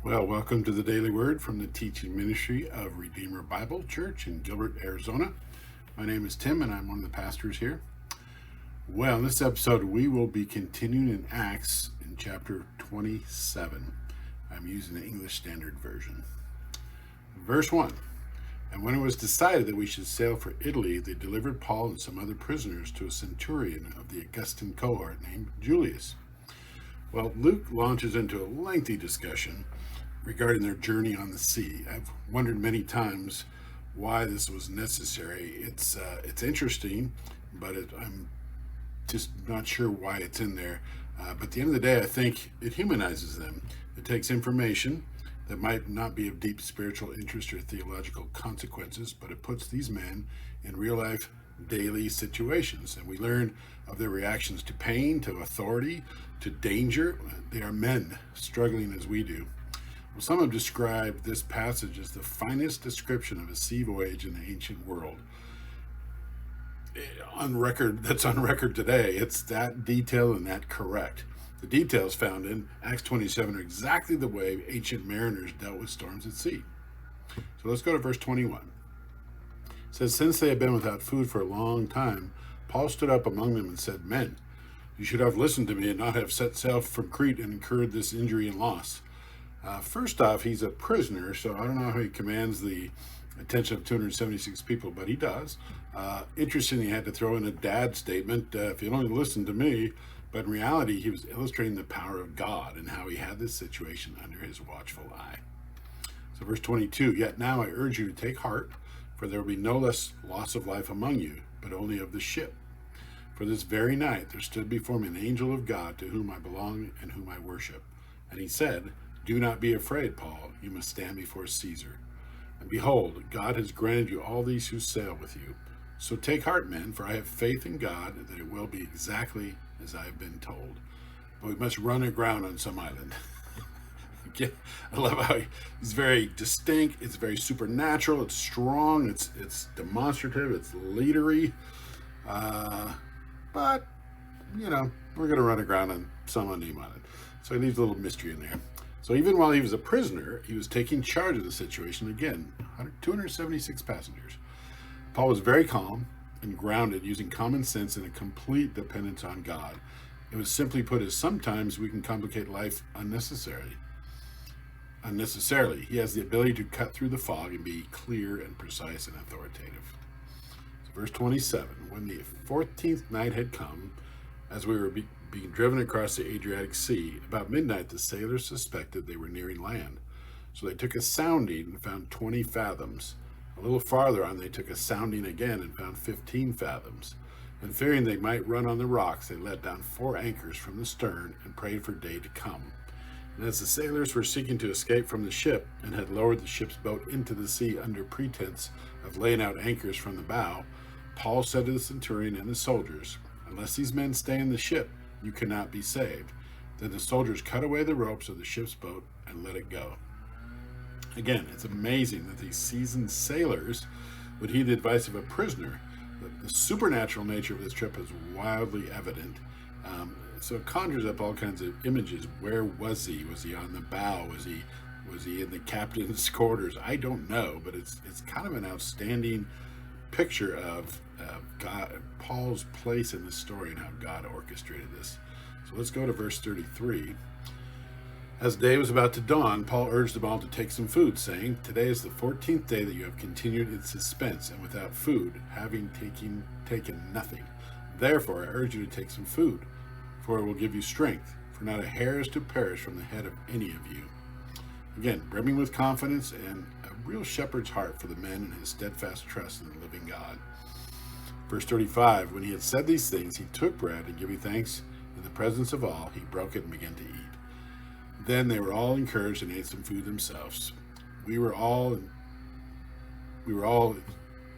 Well, welcome to the Daily Word from the teaching ministry of Redeemer Bible Church in Gilbert, Arizona. My name is Tim and I'm one of the pastors here. Well, in this episode, we will be continuing in Acts in chapter 27. I'm using the English Standard Version. Verse 1. And when it was decided that we should sail for Italy, they delivered Paul and some other prisoners to a centurion of the Augustan cohort named Julius. Well, Luke launches into a lengthy discussion regarding their journey on the sea. I've wondered many times why this was necessary. It's interesting, but I'm just not sure why it's in there. But at the end of the day, I think it humanizes them. It takes information that might not be of deep spiritual interest or theological consequences, but it puts these men in real life daily situations. And we learn of their reactions to pain, to authority, to danger. They are men struggling as we do. Well, some have described this passage as the finest description of a sea voyage in the ancient world. That's on record today. It's that detailed and that correct. The details found in Acts 27 are exactly the way ancient mariners dealt with storms at sea. So let's go to verse 21. It says, since they had been without food for a long time, Paul stood up among them and said, men, you should have listened to me and not have set sail from Crete and incurred this injury and loss. First off, he's a prisoner, so I don't know how he commands the attention of 276 people, but he does. Interesting, he had to throw in a dad statement, if you'd only listen to me, but in reality, he was illustrating the power of God and how he had this situation under his watchful eye. So verse 22, yet now I urge you to take heart, for there will be no less loss of life among you, but only of the ship. For this very night there stood before me an angel of God to whom I belong and whom I worship. And he said, do not be afraid, Paul, you must stand before Caesar. And behold, God has granted you all these who sail with you. So take heart, men, for I have faith in God that it will be exactly as I have been told. But we must run aground on some island. I love how he's very distinct, it's very supernatural, it's strong, it's demonstrative, it's leadery. But, we're going to run aground on some unnamed island. So he leaves a little mystery in there. So even while he was a prisoner, he was taking charge of the situation again. 276 passengers. Paul was very calm and grounded, using common sense and a complete dependence on God. It was simply put as sometimes we can complicate life unnecessarily. He has the ability to cut through the fog and be clear and precise and authoritative. So verse 27, when the 14th night had come, as we were being driven across the Adriatic Sea, about midnight the sailors suspected they were nearing land. So they took a sounding and found 20 fathoms. A little farther on they took a sounding again and found 15 fathoms. And fearing they might run on the rocks, they let down 4 anchors from the stern and prayed for day to come. And as the sailors were seeking to escape from the ship and had lowered the ship's boat into the sea under pretense of laying out anchors from the bow, Paul said to the centurion and the soldiers, unless these men stay in the ship, you cannot be saved. Then the soldiers cut away the ropes of the ship's boat and let it go. Again, it's amazing that these seasoned sailors would heed the advice of a prisoner. The supernatural nature of this trip is wildly evident. So it conjures up all kinds of images. Where was he? Was he on the bow? Was he in the captain's quarters? I don't know, but it's kind of an outstanding picture of God, Paul's place in this story and how God orchestrated this. So let's go to verse 33. As day was about to dawn, Paul urged them all to take some food, saying, today is the 14th day that you have continued in suspense and without food, having taken nothing. Therefore I urge you to take some food, for it will give you strength, for not a hair is to perish from the head of any of you. Again, brimming with confidence and a real shepherd's heart for the men and his steadfast trust in the living God. Verse 35, when he had said these things, he took bread and giving thanks in the presence of all, he broke it and began to eat. Then they were all encouraged and ate some food themselves. We were in all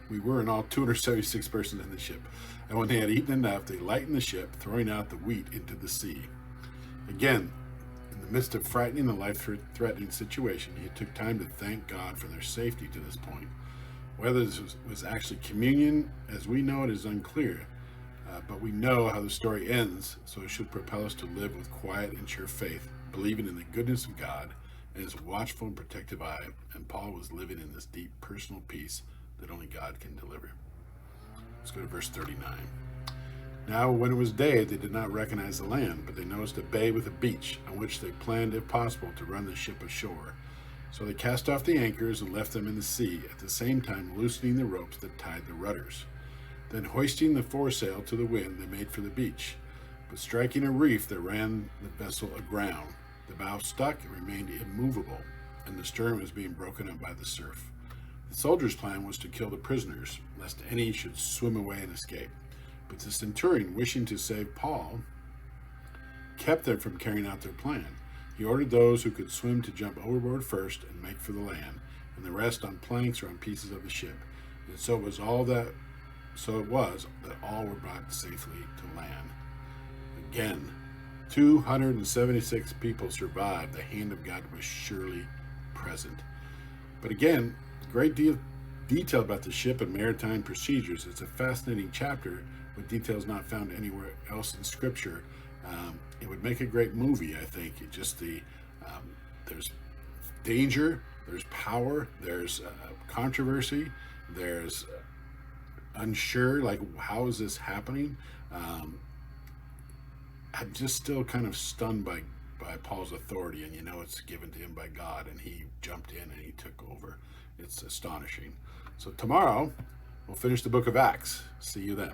276 persons in the ship. And when they had eaten enough, they lightened the ship, throwing out the wheat into the sea. Again, in the midst of frightening the life-threatening situation, he took time to thank God for their safety to this point. Whether this was actually communion, as we know it, is unclear. But we know how the story ends, so it should propel us to live with quiet and sure faith, believing in the goodness of God and his watchful and protective eye, and Paul was living in this deep personal peace that only God can deliver. Let's go to verse 39. Now, when it was day, they did not recognize the land, but they noticed a bay with a beach, on which they planned, if possible, to run the ship ashore. So they cast off the anchors and left them in the sea, at the same time loosening the ropes that tied the rudders. Then, hoisting the foresail to the wind, they made for the beach. But striking a reef that ran the vessel aground, the bow stuck and remained immovable, and the stern was being broken up by the surf. The soldiers' plan was to kill the prisoners, lest any should swim away and escape. But the centurion, wishing to save Paul, kept them from carrying out their plan. He ordered those who could swim to jump overboard first and make for the land, and the rest on planks or on pieces of the ship. And so it was that all were brought safely to land. Again, 276 people survived. The hand of God was surely present. But again, great detail about the ship and maritime procedures. It's a fascinating chapter with details not found anywhere else in Scripture. It would make a great movie, I think. There's danger, there's power, there's controversy, there's unsure, like, how is this happening? I'm just still kind of stunned by Paul's authority, and it's given to him by God, and he jumped in and he took over. It's astonishing. So tomorrow we'll finish the book of Acts. See you then.